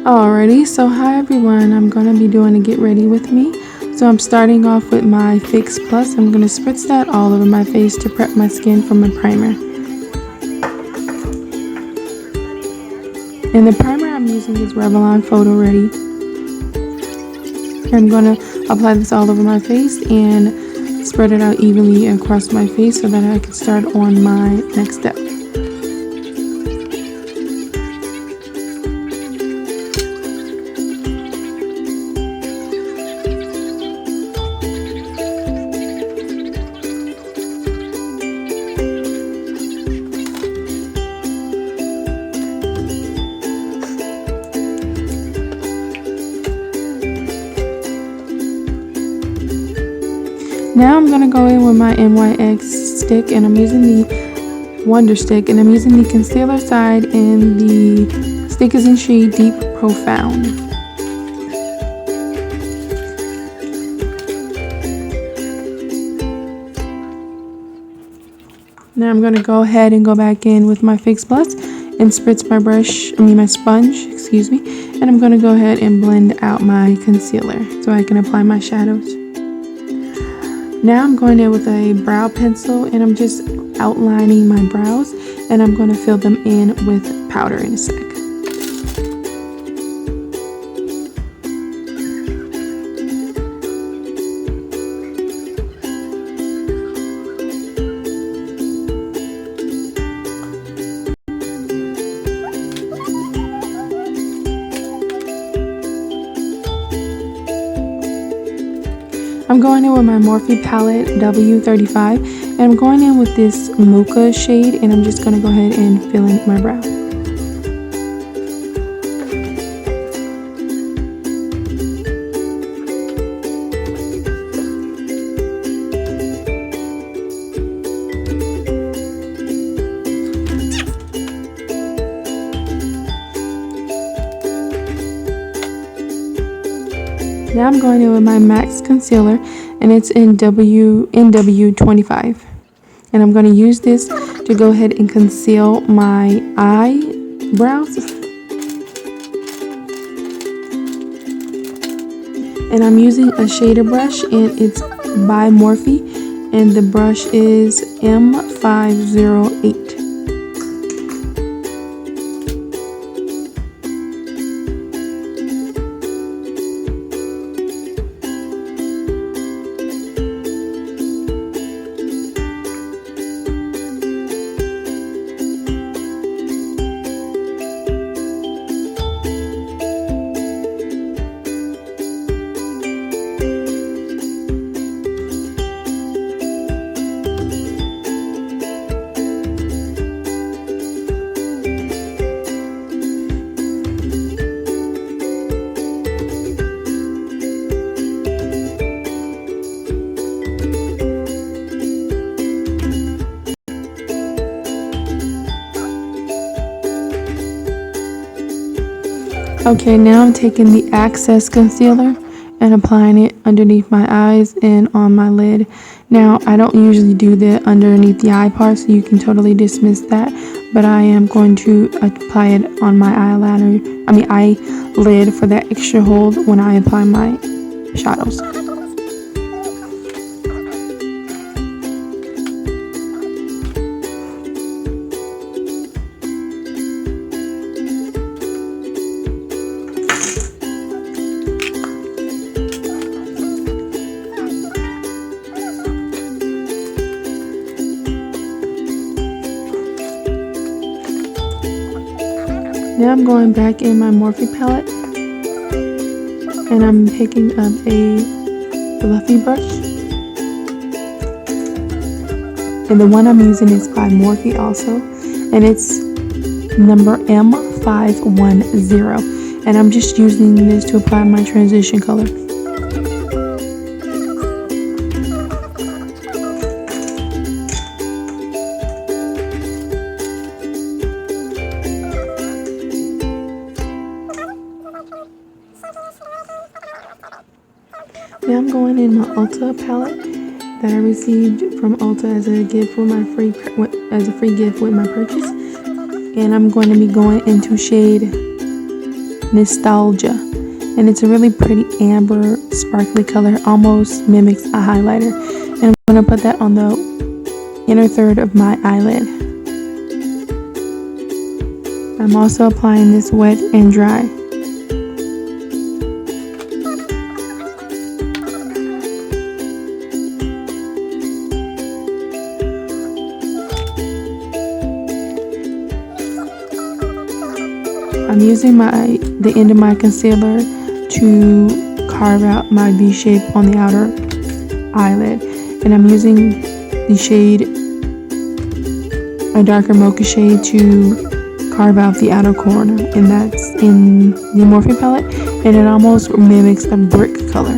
Alrighty, so hi everyone, I'm going to be doing a get ready with me. So I'm starting off with my Fix Plus. I'm going to spritz that all over my face to prep my skin for my primer. And the primer I'm using is Revlon Photo Ready. I'm going to apply this all over my face and spread it out evenly across my face so that I can start on my next step. Now I'm going to go in with my NYX stick, and I'm using the Wonder Stick, and I'm using the concealer side, and the stick is in shade Deep Profound. Now I'm going to go ahead and go back in with my Fix Plus and spritz my sponge, and I'm going to go ahead and blend out my concealer so I can apply my shadows. Now I'm going in with a brow pencil, and I'm just outlining my brows, and I'm going to fill them in with powder in a sec. I'm going in with my Morphe palette W35, and I'm going in with this mocha shade, and I'm just going to go ahead and fill in my brow. Now I'm going in with my MAC concealer, and it's in NW25. And I'm going to use this to go ahead and conceal my eyebrows. And I'm using a shader brush, and it's by Morphe, and the brush is M508. Okay, now I'm taking the Access concealer and applying it underneath my eyes and on my lid. Now, I don't usually do the underneath the eye part, so you can totally dismiss that, but I am going to apply it on my eyelid for that extra hold when I apply my shadows. Now I'm going back in my Morphe palette, and I'm picking up a fluffy brush, and the one I'm using is by Morphe also, and it's number M510, and I'm just using this to apply my transition color. Now I'm going in my Ulta palette that I received from Ulta as a gift with my free gift with my purchase, and I'm going to be going into shade Nostalgia. And it's a really pretty amber, sparkly color, almost mimics a highlighter. And I'm going to put that on the inner third of my eyelid. I'm also applying this wet and dry. I'm using the end of my concealer to carve out my V shape on the outer eyelid, and I'm using the shade, a darker mocha shade, to carve out the outer corner, and that's in the Morphe palette, and it almost mimics a brick color.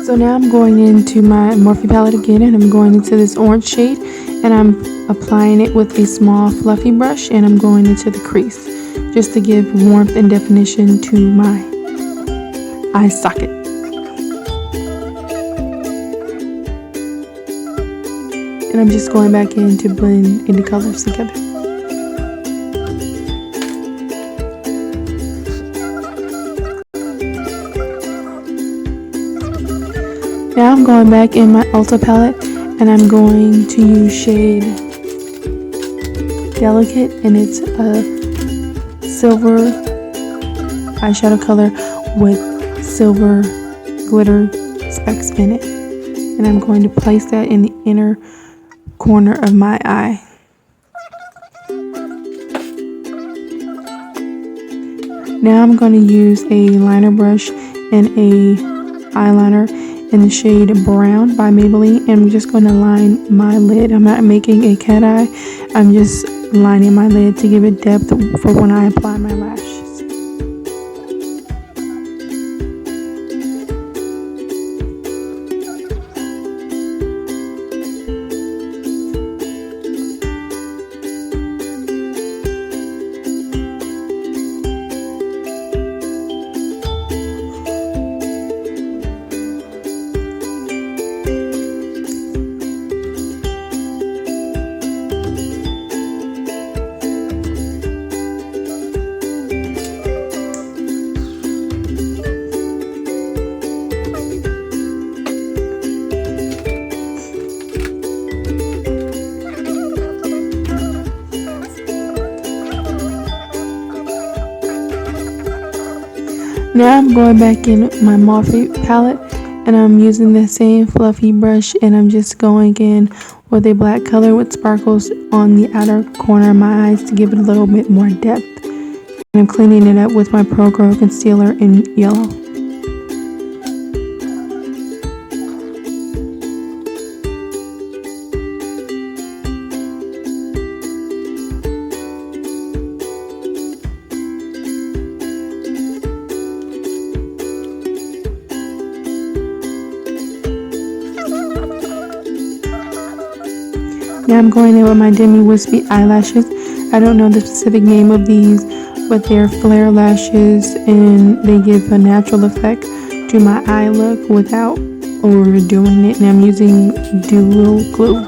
So now I'm going into my Morphe palette again, and I'm going into this orange shade, and I'm applying it with a small fluffy brush, and I'm going into the crease just to give warmth and definition to my eye socket. And I'm just going back in to blend in the colors together. Now I'm going back in my Ulta palette, and I'm going to use shade Delicate, and it's a silver eyeshadow color with silver glitter specks in it. And I'm going to place that in the inner corner of my eye. Now I'm going to use a liner brush and a eyeliner in the shade Brown by Maybelline, and I'm just going to line my lid. I'm not making a cat eye, I'm just lining my lid to give it depth for when I apply my lashes. Now I'm going back in my Morphe palette, and I'm using the same fluffy brush, and I'm just going in with a black color with sparkles on the outer corner of my eyes to give it a little bit more depth. And I'm cleaning it up with my Pro Grow concealer in yellow. Now I'm going in with my Demi Wispy eyelashes. I don't know the specific name of these, but they're flare lashes, and they give a natural effect to my eye look without overdoing it. And I'm using Duo Glue.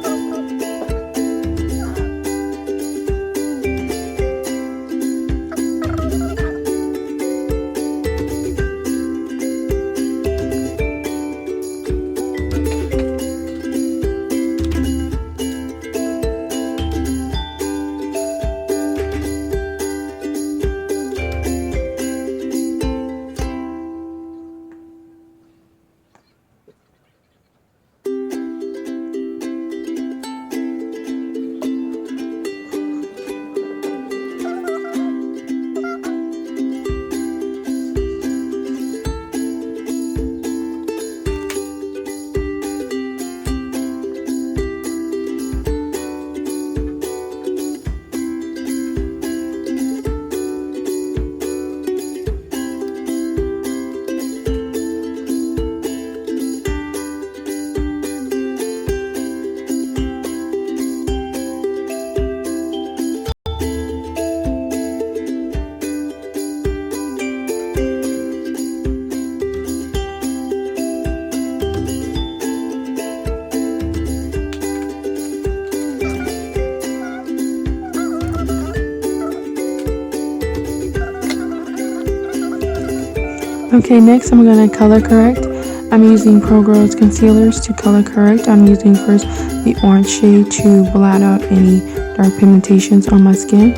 Okay, next I'm going to color correct. I'm using ProGrow's concealers to color correct. I'm using first the orange shade to blot out any dark pigmentations on my skin.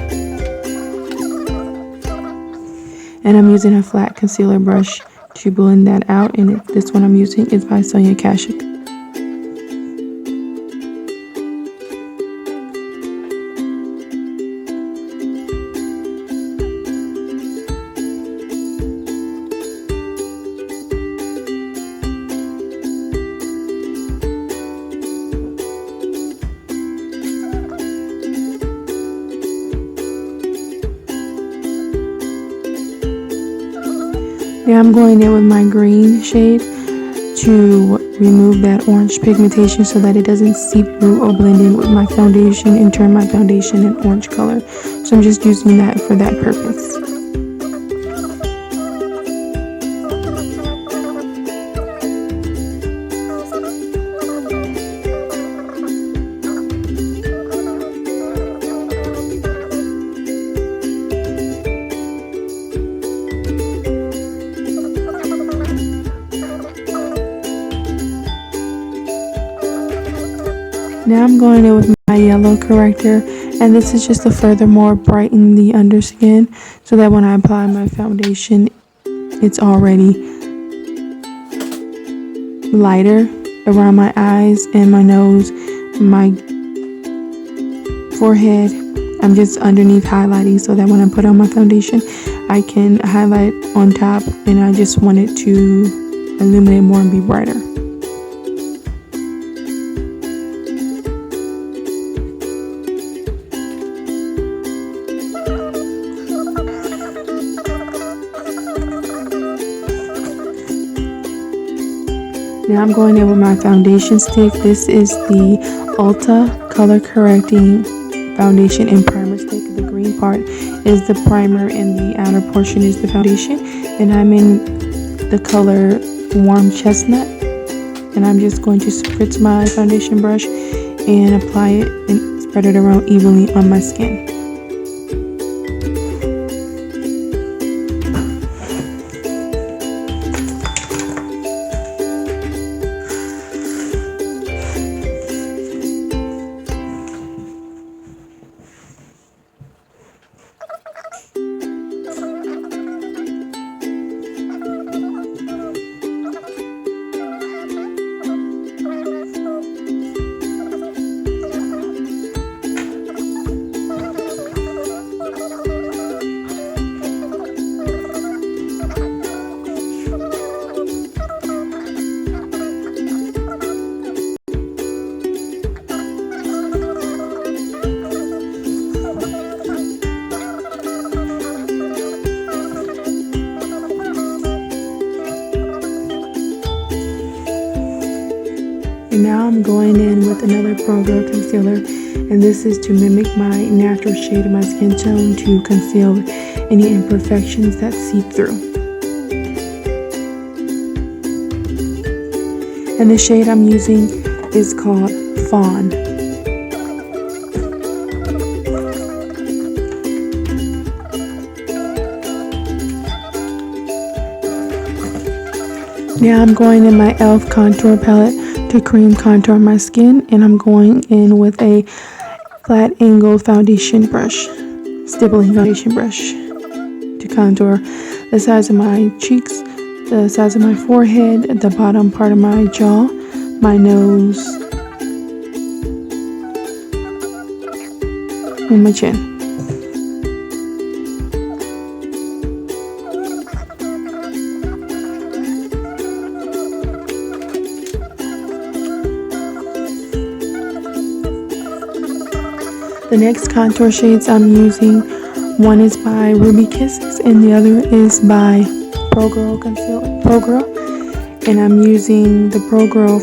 And I'm using a flat concealer brush to blend that out, and this one I'm using is by Sonia Kashuk. Now I'm going in with my green shade to remove that orange pigmentation so that it doesn't seep through or blend in with my foundation and turn my foundation an orange color. So I'm just using that for that purpose. Now I'm going in with my yellow corrector, and this is just to furthermore brighten the underskin so that when I apply my foundation, it's already lighter around my eyes and my nose, my forehead. I'm just underneath highlighting so that when I put on my foundation, I can highlight on top, and I just want it to illuminate more and be brighter. Now I'm going in with my foundation stick. This is the Ulta Color Correcting Foundation and Primer Stick. The green part is the primer and the outer portion is the foundation. And I'm in the color Warm Chestnut. And I'm just going to spritz my foundation brush and apply it and spread it around evenly on my skin. And now I'm going in with another ProGrow concealer, and this is to mimic my natural shade of my skin tone to conceal any imperfections that seep through. And the shade I'm using is called Fawn. Now I'm going in my e.l.f. contour palette to cream contour my skin, and I'm going in with a flat angled foundation brush, stippling foundation brush to contour the size of my cheeks, the size of my forehead, the bottom part of my jaw, my nose, and my chin. The next contour shades I'm using, one is by Ruby Kisses and the other is by ProGrow and I'm using the ProGrow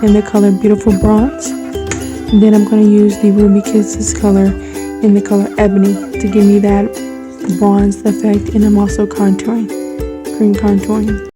in the color Beautiful Bronze, and then I'm going to use the Ruby Kisses color in the color Ebony to give me that bronze effect, and I'm also cream contouring.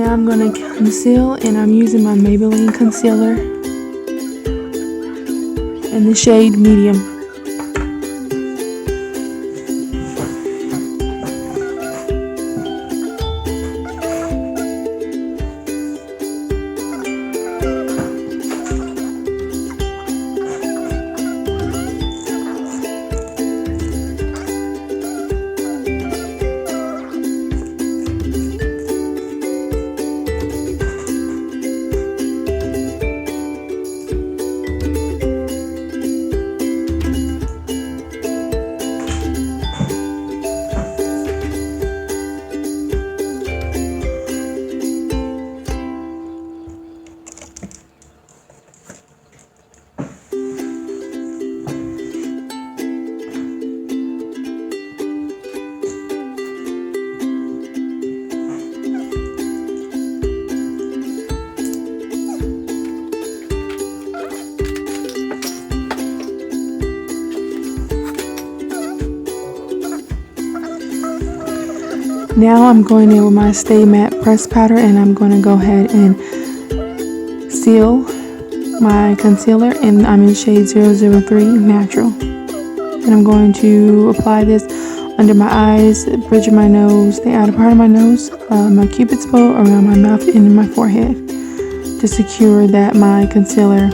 Now I'm going to conceal, and I'm using my Maybelline concealer in the shade medium. Now I'm going in with my Stay Matte Press Powder, and I'm going to go ahead and seal my concealer, and I'm in shade 003 Natural. And I'm going to apply this under my eyes, the bridge of my nose, the outer part of my nose, my cupid's bow, around my mouth, and in my forehead to secure that my concealer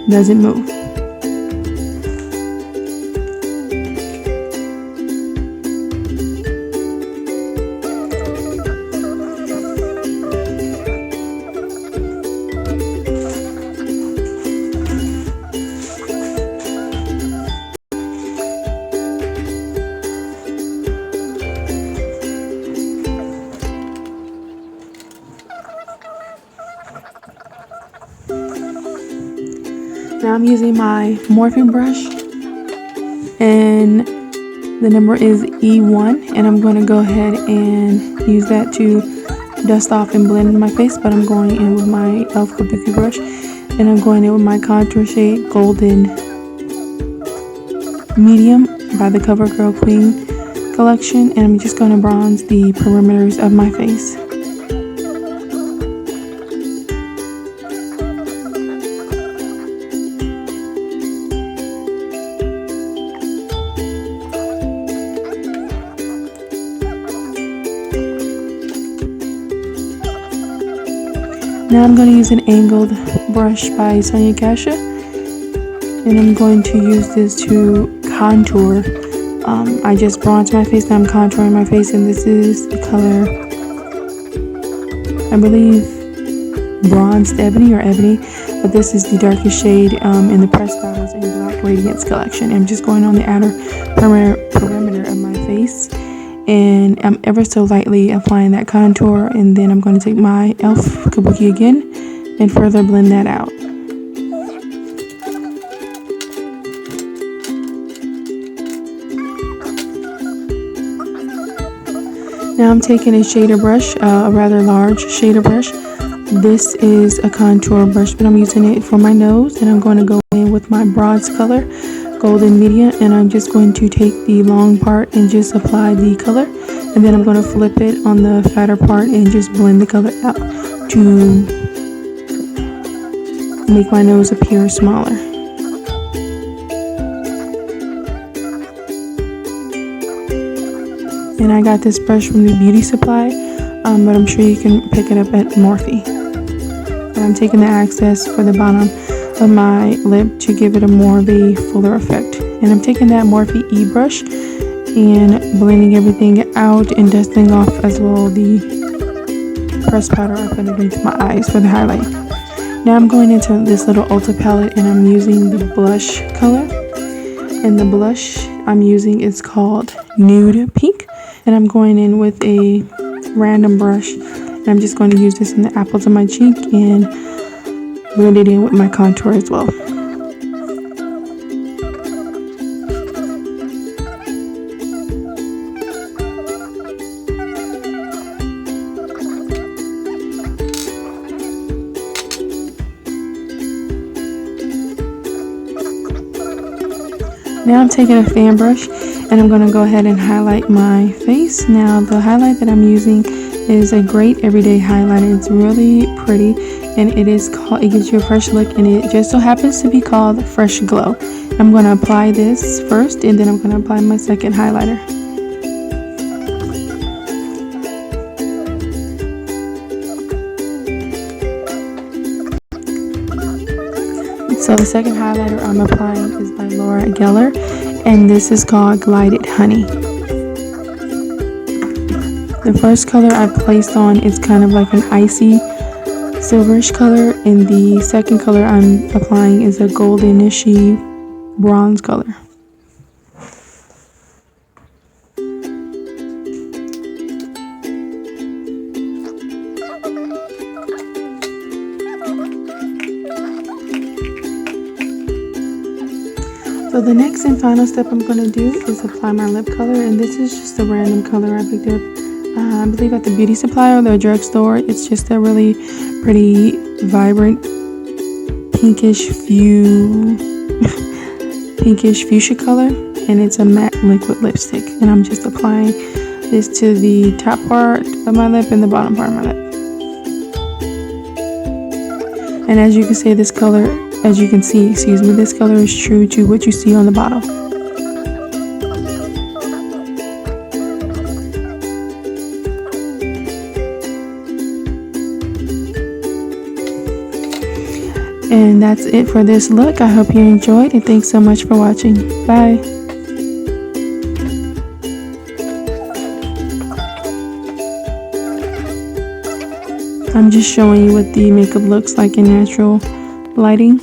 doesn't move. Now I'm using my Morphe brush, and the number is E1, and I'm going to go ahead and use that to dust off and blend my face, but I'm going in with my e.l.f. Kabuki brush, and I'm going in with my contour shade Golden Medium by the CoverGirl Queen collection, and I'm just going to bronze the perimeters of my face. Now I'm going to use an angled brush by Sonia Kashuk, and I'm going to use this to contour. I just bronzed my face, now I'm contouring my face, and this is the color, I believe, Bronzed Ebony or Ebony, but this is the darkest shade in the Pressed Powders and Black Radiance collection. I'm just going on the outer perimeter of my face, and I'm ever so lightly applying that contour, and then I'm going to take my e.l.f. Kabuki again and further blend that out. Now I'm taking a shader brush, a rather large shader brush. This is a contour brush, but I'm using it for my nose, and I'm going to go in with my bronze color, Golden Medium, and I'm just going to take the long part and just apply the color, and then I'm going to flip it on the fatter part and just blend the color out to make my nose appear smaller. And I got this brush from the Beauty Supply, but I'm sure you can pick it up at Morphe. And I'm taking the access for the bottom of my lip to give it a more of a fuller effect. And I'm taking that Morphe E brush and blending everything out and dusting off as well the pressed powder up underneath my eyes for the highlight. Now I'm going into this little Ulta palette, and I'm using the blush color. And the blush I'm using is called Nude Pink. And I'm going in with a random brush, and I'm just going to use this in the apples of my cheek and blend it in with my contour as well. Now I'm taking a fan brush, and I'm going to go ahead and highlight my face. Now the highlight that I'm using is a great everyday highlighter. It's really pretty, and it gives you a fresh look, and it just so happens to be called Fresh Glow. I'm going to apply this first, and then I'm going to apply my second highlighter. So the second highlighter I'm applying is by Laura Geller, and this is called Glided Honey. The first color I placed on is kind of like an icy silverish color, and the second color I'm applying is a goldenish bronze color. So the next and final step I'm going to do is apply my lip color, and this is just a random color I picked up, I believe at the beauty supply or the drugstore. It's just a really pretty, vibrant, pinkish fuchsia color, and it's a matte liquid lipstick. And I'm just applying this to the top part of my lip and the bottom part of my lip. And as you can see, this color is true to what you see on the bottle. And that's it for this look. I hope you enjoyed, and thanks so much for watching. Bye. I'm just showing you what the makeup looks like in natural lighting.